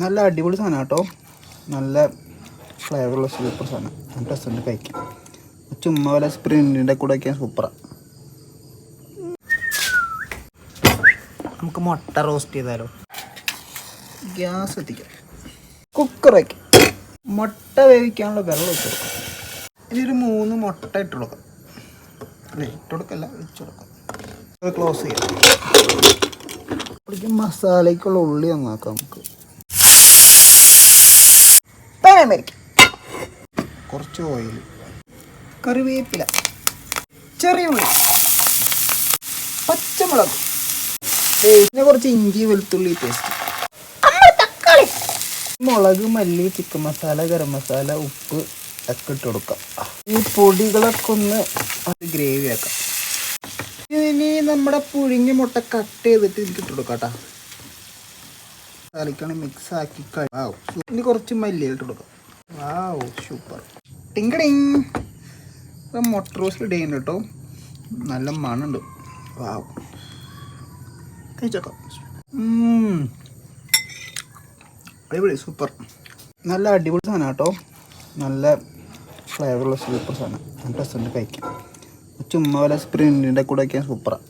നല്ല അടിപൊളി സാധനം കേട്ടോ. നല്ല ഫ്ലേവറുള്ള സൂപ്പർ സാധനം. നല്ല രസമുണ്ട് കഴിക്കാം. ചുമ്മാ വല്ല സ്പ്രിൻറ്റിൻ്റെ കൂടെ വയ്ക്കാൻ സൂപ്പറാണ്. നമുക്ക് മുട്ട റോസ്റ്റ് ചെയ്താലോ? ഗ്യാസ് എത്തിക്കാം. കുക്കർ വയ്ക്കാം. മുട്ട വേവിക്കാനുള്ള വെള്ളം ഇട്ട് കൊടുക്കാം. ഇതൊരു 3 മുട്ട ഇട്ട് കൊടുക്കാം. അല്ലേ, ഇട്ട് കൊടുക്കല്ല, വെച്ച് കൊടുക്കാം. ക്ലോസ് ചെയ്യാം. മസാലയ്ക്കുള്ള ഉള്ളി നന്നാക്കാം. നമുക്ക് കുറച്ച് ഓയിൽ, കറിവേപ്പില, ചെറിയ ഉള്ളി, പച്ചമുളക്, പിന്നെ കുറച്ച് ഇഞ്ചി വെളുത്തുള്ളി പേസ്റ്റ്, തക്കാളി, മുളക്, മല്ലി, ചിക്കൻ മസാല, ഗരം മസാല, ഉപ്പ് ഒക്കെ ഇട്ട് കൊടുക്കാം. ഈ പൊടികളൊക്കെ ഒന്ന് ഗ്രേവി ആക്കാം. ഇനി നമ്മുടെ പുഴുങ്ങിയ മുട്ട കട്ട് ചെയ്തിട്ട് ഇതിൽ ഇട്ട് കൊടുക്കാം കേട്ടോ. തലക്കാണ് മിക്സ് ആക്കി കഴിവാവും. ഇനി കുറച്ച് മല്ലി ഇട്ട് കൊടുക്കാം. വാവ്, സൂപ്പർ. ടിങ്കടിങ്. മുട്ട റോസ്റ്റ് ഇട കേട്ടോ. നല്ല മണമുണ്ട്. വാവ്, കഴിച്ചോക്കാം. അടിപൊളി, സൂപ്പർ. നല്ല അടിപൊളി സാധനം കേട്ടോ. നല്ല ഫ്ലേവറുള്ള സൂപ്പർ സാധനം. നല്ല രസമുണ്ട് കഴിക്കാം. ചുമ്മാ വല്ല സ്പ്രിൻറ്റിൻ്റെ കൂടെ വയ്ക്കാൻ സൂപ്പറാണ്.